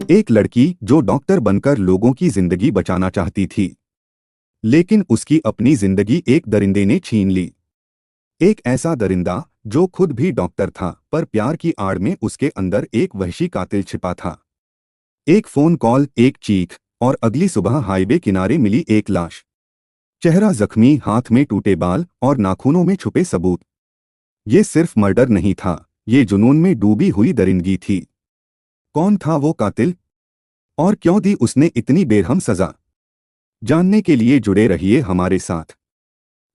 एक लड़की जो डॉक्टर बनकर लोगों की जिंदगी बचाना चाहती थी, लेकिन उसकी अपनी जिंदगी एक दरिंदे ने छीन ली। एक ऐसा दरिंदा जो खुद भी डॉक्टर था, पर प्यार की आड़ में उसके अंदर एक वहशी कातिल छिपा था। एक फोन कॉल, एक चीख, और अगली सुबह हाईवे किनारे मिली एक लाश। चेहरा जख्मी, हाथ में टूटे बाल और नाखूनों में छुपे सबूत। ये सिर्फ मर्डर नहीं था, ये जुनून में डूबी हुई दरिंदगी थी। कौन था वो कातिल, और क्यों दी उसने इतनी बेरहम सजा? जानने के लिए जुड़े रहिए हमारे साथ।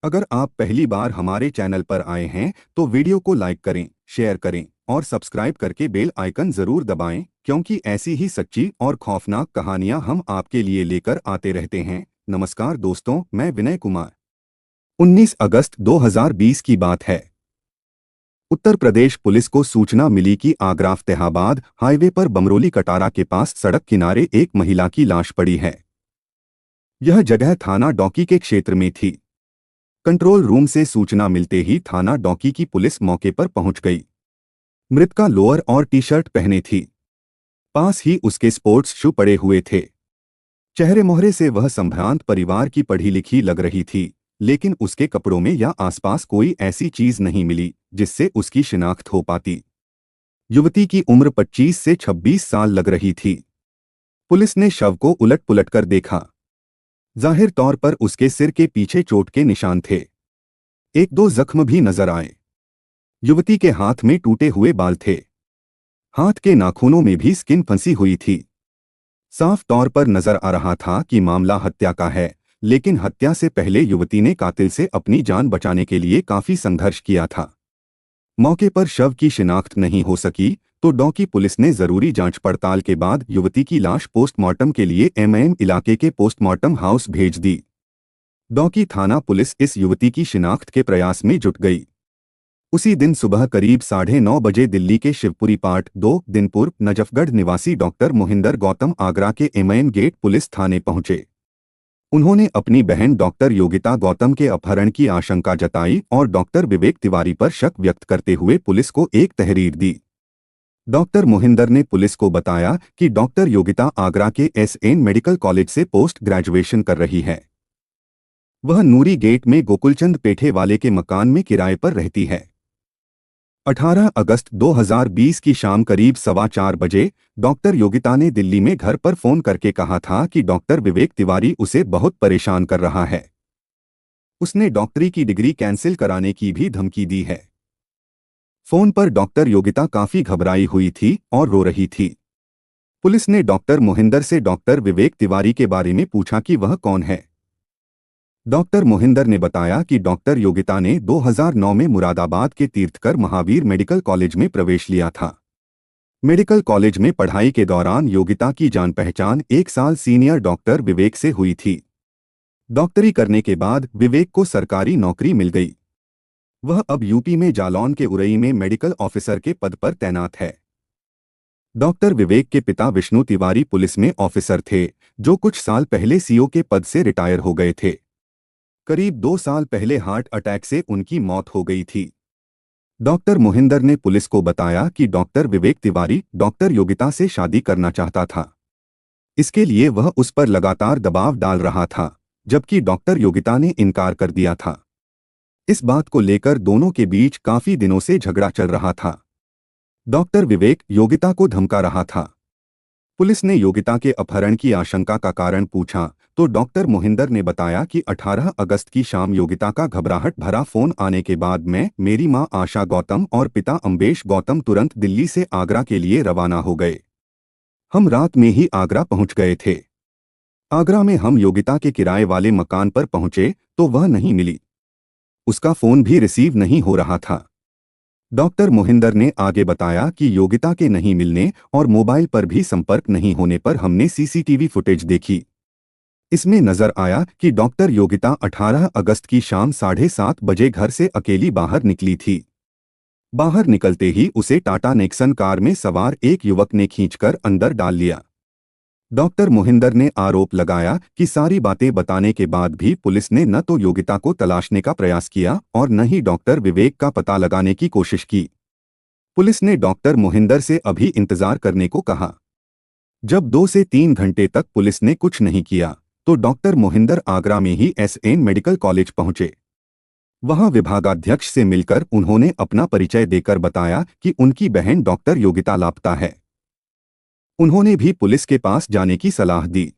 अगर आप पहली बार हमारे चैनल पर आए हैं तो वीडियो को लाइक करें, शेयर करें और सब्सक्राइब करके बेल आइकन जरूर दबाएं, क्योंकि ऐसी ही सच्ची और खौफनाक कहानियां हम आपके लिए लेकर आते रहते हैं। नमस्कार दोस्तों, मैं विनय कुमार। 19 अगस्त 2020 की बात है। उत्तर प्रदेश पुलिस को सूचना मिली कि आगरा फतेहाबाद हाईवे पर बमरोली कटारा के पास सड़क किनारे एक महिला की लाश पड़ी है। यह जगह थाना डौकी के क्षेत्र में थी। कंट्रोल रूम से सूचना मिलते ही थाना डौकी की पुलिस मौके पर पहुंच गई। मृतका लोअर और टी शर्ट पहने थी। पास ही उसके स्पोर्ट्स शू पड़े हुए थे। चेहरे मोहरे से वह संभ्रांत परिवार की पढ़ी लिखी लग रही थी, लेकिन उसके कपड़ों में या आसपास कोई ऐसी चीज नहीं मिली जिससे उसकी शिनाख्त हो पाती। युवती की उम्र 25 से 26 साल लग रही थी। पुलिस ने शव को उलट पुलट कर देखा। जाहिर तौर पर उसके सिर के पीछे चोट के निशान थे। एक दो जख्म भी नजर आए। युवती के हाथ में टूटे हुए बाल थे। हाथ के नाखूनों में भी स्किन फंसी हुई थी। साफ तौर पर नजर आ रहा था कि मामला हत्या का है, लेकिन हत्या से पहले युवती ने कातिल से अपनी जान बचाने के लिए काफी संघर्ष किया था। मौके पर शव की शिनाख्त नहीं हो सकी तो डौकी पुलिस ने जरूरी जांच पड़ताल के बाद युवती की लाश पोस्टमार्टम के लिए एमएम इलाके के पोस्टमार्टम हाउस भेज दी। डौकी थाना पुलिस इस युवती की शिनाख्त के प्रयास में जुट गई। उसी दिन सुबह करीब 9:30 बजे दिल्ली के शिवपुरी पार्ट 2 दिनपुर नजफगढ़ निवासी डॉक्टर मोहिंदर गौतम आगरा के एमएन गेट पुलिस थाने पहुंचे। उन्होंने अपनी बहन डॉक्टर योगिता गौतम के अपहरण की आशंका जताई और डॉक्टर विवेक तिवारी पर शक व्यक्त करते हुए पुलिस को एक तहरीर दी। डॉक्टर मोहिंदर ने पुलिस को बताया कि डॉक्टर योगिता आगरा के एसएन मेडिकल कॉलेज से पोस्ट ग्रेजुएशन कर रही है। वह नूरी गेट में गोकुलचंद पेठे वाले के मकान में किराए पर रहती है। 18 अगस्त 2020 की शाम करीब 4:15 बजे डॉक्टर योगिता ने दिल्ली में घर पर फोन करके कहा था कि डॉक्टर विवेक तिवारी उसे बहुत परेशान कर रहा है। उसने डॉक्टरी की डिग्री कैंसिल कराने की भी धमकी दी है। फोन पर डॉक्टर योगिता काफी घबराई हुई थी और रो रही थी। पुलिस ने डॉक्टर मोहिंदर से डॉक्टर विवेक तिवारी के बारे में पूछा कि वह कौन है। डॉक्टर मोहिंदर ने बताया कि डॉक्टर योगिता ने 2009 में मुरादाबाद के तीर्थकर महावीर मेडिकल कॉलेज में प्रवेश लिया था। मेडिकल कॉलेज में पढ़ाई के दौरान योगिता की जान पहचान 1 साल सीनियर डॉक्टर विवेक से हुई थी। डॉक्टरी करने के बाद विवेक को सरकारी नौकरी मिल गई। वह अब यूपी में जालौन के उरई में मेडिकल ऑफिसर के पद पर तैनात है। डॉक्टर विवेक के पिता विष्णु तिवारी पुलिस में ऑफिसर थे, जो कुछ साल पहले सीओ के पद से रिटायर हो गए थे। करीब 2 साल पहले हार्ट अटैक से उनकी मौत हो गई थी। डॉक्टर मोहिंदर ने पुलिस को बताया कि डॉक्टर विवेक तिवारी डॉक्टर योगिता से शादी करना चाहता था। इसके लिए वह उस पर लगातार दबाव डाल रहा था, जबकि डॉक्टर योगिता ने इनकार कर दिया था। इस बात को लेकर दोनों के बीच काफी दिनों से झगड़ा चल रहा था। डॉक्टर विवेक योगिता को धमका रहा था। पुलिस ने योगिता के अपहरण की आशंका का कारण पूछा तो डॉक्टर मोहिंदर ने बताया कि 18 अगस्त की शाम योगिता का घबराहट भरा फोन आने के बाद मैं, मेरी मां आशा गौतम और पिता अम्बेश गौतम तुरंत दिल्ली से आगरा के लिए रवाना हो गए। हम रात में ही आगरा पहुंच गए थे। आगरा में हम योगिता के किराए वाले मकान पर पहुंचे तो वह नहीं मिली। उसका फोन भी रिसीव नहीं हो रहा था। डॉक्टर मोहिंदर ने आगे बताया कि योगिता के नहीं मिलने और मोबाइल पर भी संपर्क नहीं होने पर हमने सीसीटीवी फुटेज देखी। इसमें नजर आया कि डॉक्टर योगिता 18 अगस्त की शाम 7:30 बजे घर से अकेली बाहर निकली थी। बाहर निकलते ही उसे टाटा नेक्सन कार में सवार एक युवक ने खींचकर अंदर डाल लिया। डॉक्टर मोहिंदर ने आरोप लगाया कि सारी बातें बताने के बाद भी पुलिस ने न तो योगिता को तलाशने का प्रयास किया और न ही डॉक्टर विवेक का पता लगाने की कोशिश की। पुलिस ने डॉक्टर मोहिंदर से अभी इंतजार करने को कहा। जब 2 से 3 घंटे तक पुलिस ने कुछ नहीं किया तो डॉक्टर मोहिंदर आगरा में ही एसएन मेडिकल कॉलेज पहुंचे। वहां विभागाध्यक्ष से मिलकर उन्होंने अपना परिचय देकर बताया कि उनकी बहन डॉक्टर योगिता लापता है। उन्होंने भी पुलिस के पास जाने की सलाह दी।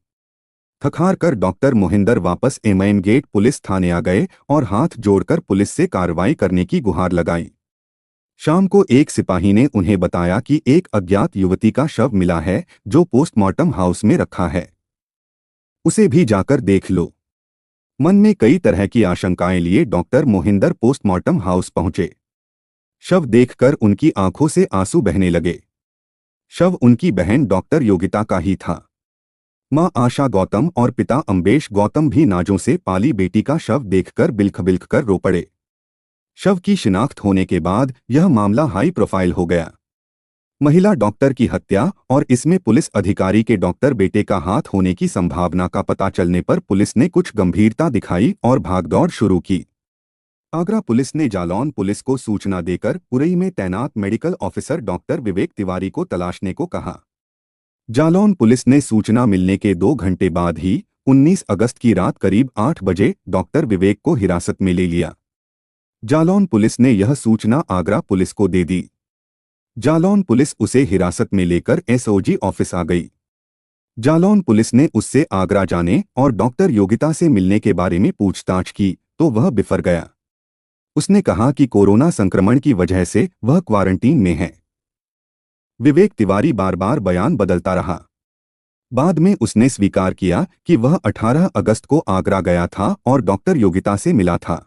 थक-हार कर डॉक्टर मोहिंदर वापस एमएम गेट पुलिस थाने आ गए और हाथ जोड़कर पुलिस से कार्रवाई करने की गुहार लगाई। शाम को एक सिपाही ने उन्हें बताया कि एक अज्ञात युवती का शव मिला है जो पोस्टमार्टम हाउस में रखा है, उसे भी जाकर देख लो। मन में कई तरह की आशंकाएं लिए डॉक्टर मोहिंदर पोस्टमार्टम हाउस पहुंचे। शव देखकर उनकी आंखों से आंसू बहने लगे। शव उनकी बहन डॉक्टर योगिता का ही था। मां आशा गौतम और पिता अम्बेश गौतम भी नाजों से पाली बेटी का शव देखकर बिलख बिलख कर रो पड़े। शव की शिनाख्त होने के बाद यह मामला हाई प्रोफाइल हो गया। महिला डॉक्टर की हत्या और इसमें पुलिस अधिकारी के डॉक्टर बेटे का हाथ होने की संभावना का पता चलने पर पुलिस ने कुछ गंभीरता दिखाई और भागदौड़ शुरू की। आगरा पुलिस ने जालौन पुलिस को सूचना देकर उरई में तैनात medical officer doctor Vivek Tiwari को तलाशने को कहा। जालौन पुलिस ने सूचना मिलने के 2 घंटे बाद ही 19 अगस्त की रात करीब 8 बजे डॉक्टर विवेक को हिरासत में ले लिया। जालौन पुलिस ने यह सूचना आगरा पुलिस को दे दी। जालौन पुलिस उसे हिरासत में लेकर एसओजी ऑफिस आ गई। जालौन पुलिस ने उससे आगरा जाने और डॉक्टर योगिता से मिलने के बारे में पूछताछ की तो वह बिफर गया। उसने कहा कि कोरोना संक्रमण की वजह से वह क्वारंटीन में है। विवेक तिवारी बार बार बयान बदलता रहा। बाद में उसने स्वीकार किया कि वह 18 अगस्त को आगरा गया था और डॉक्टर योगिता से मिला था।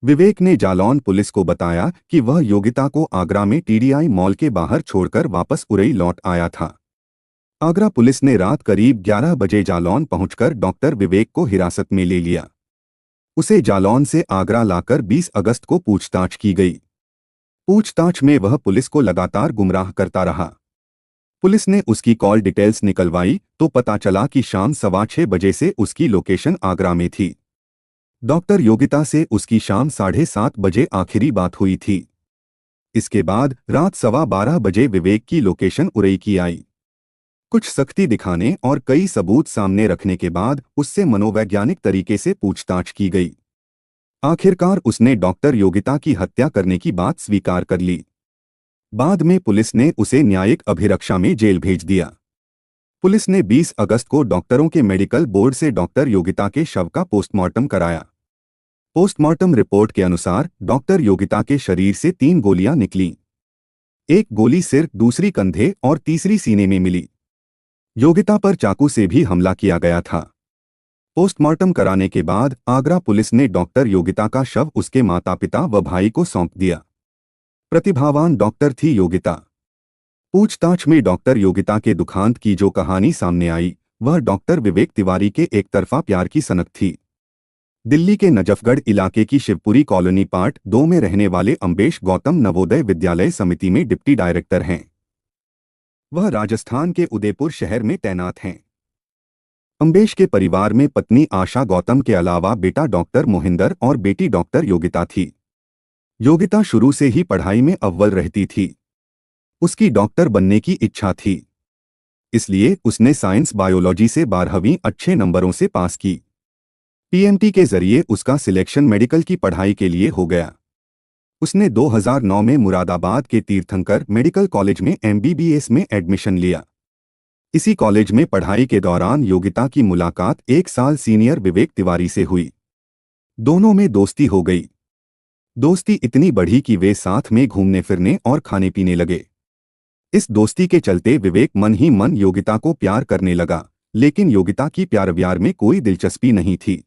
विवेक ने जालौन पुलिस को बताया कि वह योगिता को आगरा में टीडीआई मॉल के बाहर छोड़कर वापस उरई लौट आया था। आगरा पुलिस ने रात करीब 11 बजे जालौन पहुंचकर डॉक्टर विवेक को हिरासत में ले लिया। उसे जालौन से आगरा लाकर 20 अगस्त को पूछताछ की गई। पूछताछ में वह पुलिस को लगातार गुमराह करता रहा। पुलिस ने उसकी कॉल डिटेल्स निकलवाई तो पता चला कि शाम 6:15 बजे से उसकी लोकेशन आगरा में थी। डॉक्टर योगिता से उसकी शाम 7:30 बजे आखिरी बात हुई थी। इसके बाद रात 12:15 बजे विवेक की लोकेशन उरई की आई। कुछ सख्ती दिखाने और कई सबूत सामने रखने के बाद उससे मनोवैज्ञानिक तरीके से पूछताछ की गई। आखिरकार उसने डॉक्टर योगिता की हत्या करने की बात स्वीकार कर ली। बाद में पुलिस ने उसे न्यायिक अभिरक्षा में जेल भेज दिया। पुलिस ने 20 अगस्त को डॉक्टरों के मेडिकल बोर्ड से डॉक्टर योगिता के शव का पोस्टमार्टम कराया। पोस्टमार्टम रिपोर्ट के अनुसार डॉक्टर योगिता के शरीर से 3 गोलियां निकलीं। एक गोली सिर, दूसरी कंधे और तीसरी सीने में मिली। योगिता पर चाकू से भी हमला किया गया था। पोस्टमार्टम कराने के बाद आगरा पुलिस ने डॉक्टर योगिता का शव उसके माता पिता व भाई को सौंप दिया। प्रतिभावान डॉक्टर थी योगिता। पूछताछ में डॉक्टर योगिता के दुखांत की जो कहानी सामने आई वह डॉक्टर विवेक तिवारी के एकतरफा प्यार की सनक थी। दिल्ली के नजफगढ़ इलाके की शिवपुरी कॉलोनी पार्ट 2 में रहने वाले अम्बेश गौतम नवोदय विद्यालय समिति में डिप्टी डायरेक्टर हैं। वह राजस्थान के उदयपुर शहर में तैनात हैं। अम्बेश के परिवार में पत्नी आशा गौतम के अलावा बेटा डॉक्टर मोहिंदर और बेटी डॉक्टर योगिता थी। योगिता शुरू से ही पढ़ाई में अव्वल रहती थी। उसकी डॉक्टर बनने की इच्छा थी, इसलिए उसने साइंस बायोलॉजी से 12वीं अच्छे नंबरों से पास की। पीएमटी के जरिए उसका सिलेक्शन मेडिकल की पढ़ाई के लिए हो गया। उसने 2009 में मुरादाबाद के तीर्थंकर मेडिकल कॉलेज में एमबीबीएस में एडमिशन लिया। इसी कॉलेज में पढ़ाई के दौरान योगिता की मुलाकात 1 साल सीनियर विवेक तिवारी से हुई। दोनों में दोस्ती हो गई। दोस्ती इतनी बढ़ी कि वे साथ में घूमने फिरने और खाने पीने लगे। इस दोस्ती के चलते विवेक मन ही मन योगिता को प्यार करने लगा, लेकिन योगिता की प्यार व्यार में कोई दिलचस्पी नहीं थी।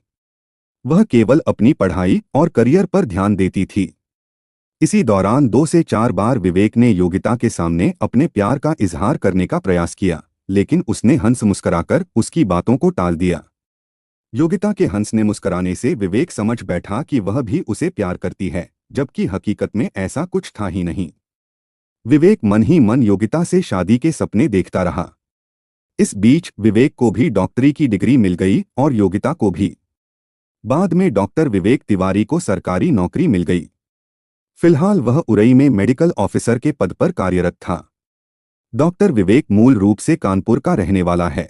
वह केवल अपनी पढ़ाई और करियर पर ध्यान देती थी। इसी दौरान 2 से 4 बार विवेक ने योगिता के सामने अपने प्यार का इजहार करने का प्रयास किया, लेकिन उसने हंस मुस्कराकर उसकी बातों को टाल दिया। योगिता के हंसने मुस्कराने से विवेक समझ बैठा कि वह भी उसे प्यार करती है, जबकि हकीकत में ऐसा कुछ था ही नहीं। विवेक मन ही मन योगिता से शादी के सपने देखता रहा। इस बीच विवेक को भी डॉक्टरी की डिग्री मिल गई और योगिता को भी। बाद में डॉक्टर विवेक तिवारी को सरकारी नौकरी मिल गई। फिलहाल वह उरई में मेडिकल ऑफिसर के पद पर कार्यरत था। डॉक्टर विवेक मूल रूप से कानपुर का रहने वाला है।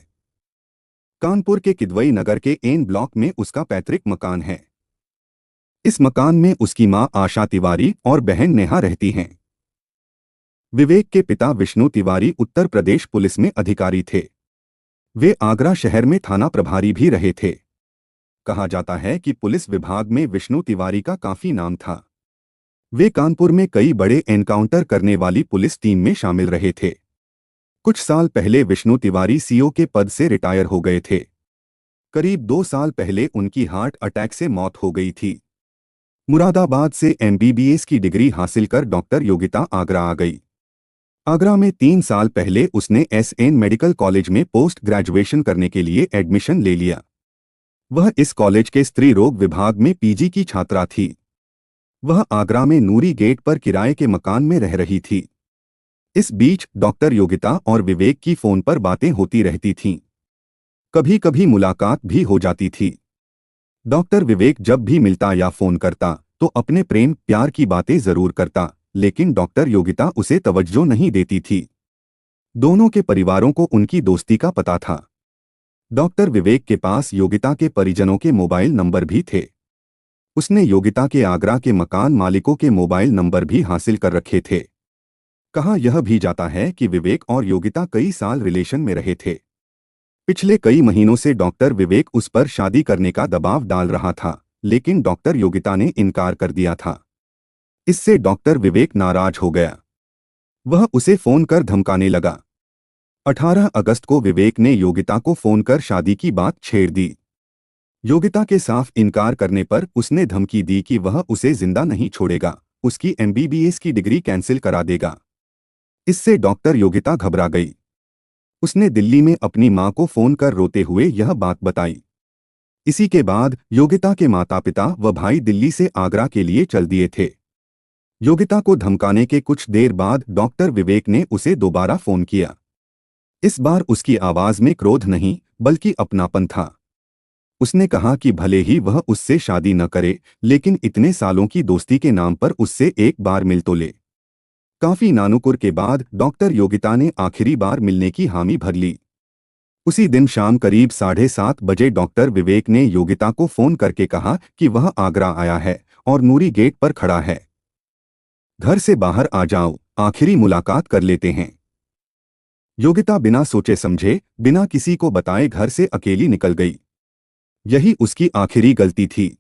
कानपुर के किदवई नगर के एन ब्लॉक में उसका पैतृक मकान है। इस मकान में उसकी मां आशा तिवारी और बहन नेहा रहती हैं। विवेक के पिता विष्णु तिवारी उत्तर प्रदेश पुलिस में अधिकारी थे। वे आगरा शहर में थाना प्रभारी भी रहे थे। कहा जाता है कि पुलिस विभाग में विष्णु तिवारी का काफी नाम था। वे कानपुर में कई बड़े एनकाउंटर करने वाली पुलिस टीम में शामिल रहे थे। कुछ साल पहले विष्णु तिवारी सीओ के पद से रिटायर हो गए थे। करीब 2 साल पहले उनकी हार्ट अटैक से मौत हो गई थी। मुरादाबाद से एमबीबीएस की डिग्री हासिल कर डॉक्टर योगिता आगरा आ गई। आगरा में 3 साल पहले उसने एसएन मेडिकल कॉलेज में पोस्ट ग्रेजुएशन करने के लिए एडमिशन ले लिया। वह इस कॉलेज के स्त्री रोग विभाग में पीजी की छात्रा थी। वह आगरा में नूरी गेट पर किराए के मकान में रह रही थी। इस बीच डॉक्टर योगिता और विवेक की फोन पर बातें होती रहती थीं। कभी कभी मुलाकात भी हो जाती थी। डॉक्टर विवेक जब भी मिलता या फोन करता तो अपने प्रेम प्यार की बातें जरूर करता, लेकिन डॉक्टर योगिता उसे तवज्जो नहीं देती थी। दोनों के परिवारों को उनकी दोस्ती का पता था। डॉक्टर विवेक के पास योगिता के परिजनों के मोबाइल नंबर भी थे। उसने योगिता के आगरा के मकान मालिकों के मोबाइल नंबर भी हासिल कर रखे थे। कहा यह भी जाता है कि विवेक और योगिता कई साल रिलेशन में रहे थे। पिछले कई महीनों से डॉक्टर विवेक उस पर शादी करने का दबाव डाल रहा था, लेकिन डॉक्टर योगिता ने इनकार कर दिया था। इससे डॉक्टर विवेक नाराज हो गया। वह उसे फोन कर धमकाने लगा। 18 अगस्त को विवेक ने योगिता को फोन कर शादी की बात छेड़ दी। योगिता के साफ इनकार करने पर उसने धमकी दी कि वह उसे जिंदा नहीं छोड़ेगा, उसकी एमबीबीएस की डिग्री कैंसिल करा देगा। इससे डॉक्टर योगिता घबरा गई। उसने दिल्ली में अपनी मां को फोन कर रोते हुए यह बात बताई। इसी के बाद योगिता के माता पिता व भाई दिल्ली से आगरा के लिए चल दिए थे। योगिता को धमकाने के कुछ देर बाद डॉक्टर विवेक ने उसे दोबारा फोन किया। इस बार उसकी आवाज में क्रोध नहीं बल्कि अपनापन था। उसने कहा कि भले ही वह उससे शादी न करे, लेकिन इतने सालों की दोस्ती के नाम पर उससे एक बार मिल तो ले। काफी नानुकुर के बाद डॉक्टर योगिता ने आखिरी बार मिलने की हामी भर ली। उसी दिन शाम करीब 7:30 बजे डॉक्टर विवेक ने योगिता को फोन करके कहा कि वह आगरा आया है और नूरी गेट पर खड़ा है। घर से बाहर आ जाओ, आखिरी मुलाकात कर लेते हैं। योगिता बिना सोचे समझे, बिना किसी को बताए घर से अकेली निकल गई। यही उसकी आखिरी गलती थी।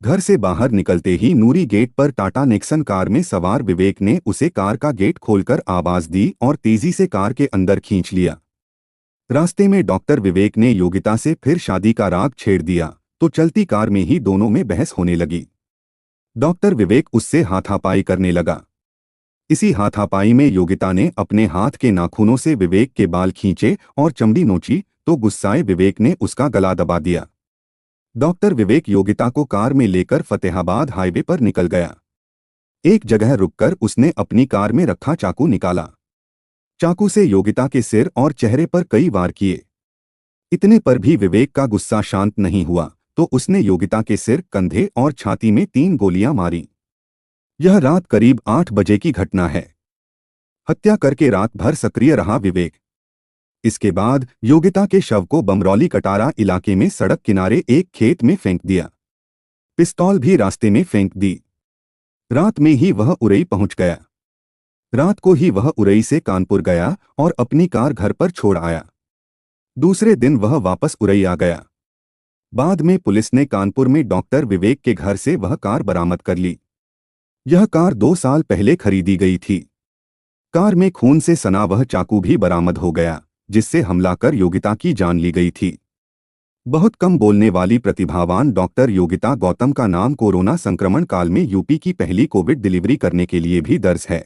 घर से बाहर निकलते ही नूरी गेट पर टाटा नेक्सन कार में सवार विवेक ने उसे कार का गेट खोलकर आवाज दी और तेजी से कार के अंदर खींच लिया। रास्ते में डॉक्टर विवेक ने योगिता से फिर शादी का राग छेड़ दिया तो चलती कार में ही दोनों में बहस होने लगी। डॉक्टर विवेक उससे हाथापाई करने लगा। इसी हाथापाई में योगिता ने अपने हाथ के नाखूनों से विवेक के बाल खींचे और चमड़ी नोची तो गुस्साए विवेक ने उसका गला दबा दिया। डॉक्टर विवेक योगिता को कार में लेकर फतेहाबाद हाईवे पर निकल गया। एक जगह रुककर उसने अपनी कार में रखा चाकू निकाला। चाकू से योगिता के सिर और चेहरे पर कई वार किए। इतने पर भी विवेक का गुस्सा शांत नहीं हुआ तो उसने योगिता के सिर, कंधे और छाती में 3 गोलियां मारी। यह रात करीब 8 बजे की घटना है। हत्या करके रात भर सक्रिय रहा विवेक। इसके बाद योगिता के शव को बमरौली कटारा इलाके में सड़क किनारे एक खेत में फेंक दिया। पिस्तौल भी रास्ते में फेंक दी। रात में ही वह उरई पहुंच गया। रात को ही वह उरई से कानपुर गया और अपनी कार घर पर छोड़ आया। दूसरे दिन वह वापस उरई आ गया। बाद में पुलिस ने कानपुर में डॉक्टर विवेक के घर से वह कार बरामद कर ली। यह कार 2 साल पहले खरीदी गई थी। कार में खून से सना वह चाकू भी बरामद हो गया जिससे हमला कर योगिता की जान ली गई थी। बहुत कम बोलने वाली प्रतिभावान डॉक्टर योगिता गौतम का नाम कोरोना संक्रमण काल में यूपी की पहली कोविड डिलीवरी करने के लिए भी दर्ज है।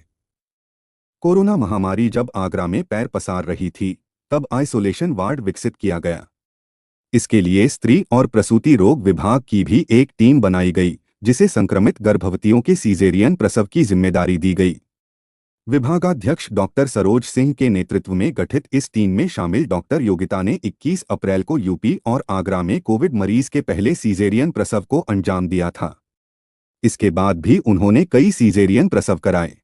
कोरोना महामारी जब आगरा में पैर पसार रही थी तब आइसोलेशन वार्ड विकसित किया गया। इसके लिए स्त्री और प्रसूति रोग विभाग की भी एक टीम बनाई गई जिसे संक्रमित गर्भवतियों के सीजेरियन प्रसव की जिम्मेदारी दी गई। विभागाध्यक्ष डॉक्टर सरोज सिंह के नेतृत्व में गठित इस टीम में शामिल डॉक्टर योगिता ने 21 अप्रैल को यूपी और आगरा में कोविड मरीज के पहले सीजेरियन प्रसव को अंजाम दिया था। इसके बाद भी उन्होंने कई सीजेरियन प्रसव कराए।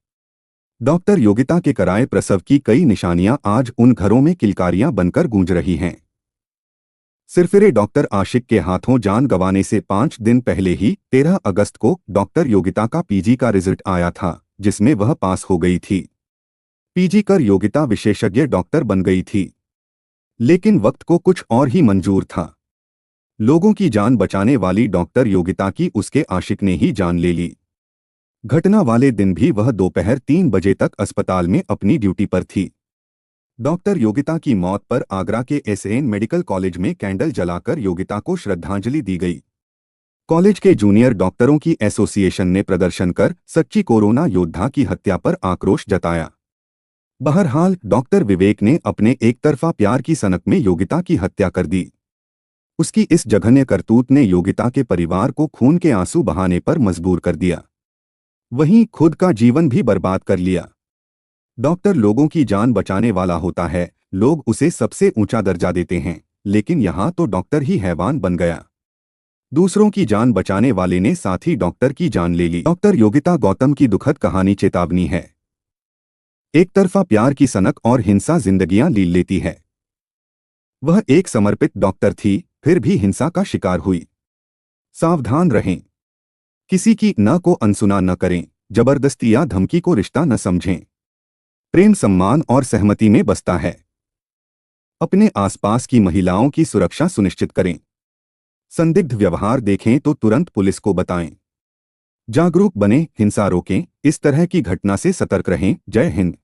डॉक्टर योगिता के कराए प्रसव की कई निशानियां आज उन घरों में किलकारियां बनकर गूंज रही हैं। सिरफिरे डॉक्टर आशिक के हाथों जान गंवाने से 5 दिन पहले ही 13 अगस्त को डॉक्टर योगिता का पीजी का रिजल्ट आया था, जिसमें वह पास हो गई थी। पीजी कर योगिता विशेषज्ञ डॉक्टर बन गई थी। लेकिन वक्त को कुछ और ही मंजूर था। लोगों की जान बचाने वाली डॉक्टर योगिता की उसके आशिक ने ही जान ले ली। घटना वाले दिन भी वह दोपहर 3 बजे तक अस्पताल में अपनी ड्यूटी पर थी। डॉक्टर योगिता की मौत पर आगरा के एसएन मेडिकल कॉलेज में कैंडल जलाकर योगिता को श्रद्धांजलि दी गई। कॉलेज के जूनियर डॉक्टरों की एसोसिएशन ने प्रदर्शन कर सच्ची कोरोना योद्धा की हत्या पर आक्रोश जताया। बहरहाल डॉक्टर विवेक ने अपने एकतरफा प्यार की सनक में योगिता की हत्या कर दी। उसकी इस जघन्य करतूत ने योगिता के परिवार को खून के आंसू बहाने पर मजबूर कर दिया, वहीं खुद का जीवन भी बर्बाद कर लिया। डॉक्टर लोगों की जान बचाने वाला होता है, लोग उसे सबसे ऊंचा दर्जा देते हैं, लेकिन यहाँ तो डॉक्टर ही हैवान बन गया। दूसरों की जान बचाने वाले ने साथ ही डॉक्टर की जान ले ली। डॉक्टर योगिता गौतम की दुखद कहानी चेतावनी है। एक तरफा प्यार की सनक और हिंसा जिंदगियां लील लेती है। वह एक समर्पित डॉक्टर थी, फिर भी हिंसा का शिकार हुई। सावधान रहें, किसी की न को अनसुना न करें, जबरदस्ती या धमकी को रिश्ता न समझें। प्रेम सम्मान और सहमति में बसता है। अपने आसपास की महिलाओं की सुरक्षा सुनिश्चित करें। संदिग्ध व्यवहार देखें तो तुरंत पुलिस को बताएं। जागरूक बने, हिंसा रोकें, इस तरह की घटना से सतर्क रहें। जय हिंद।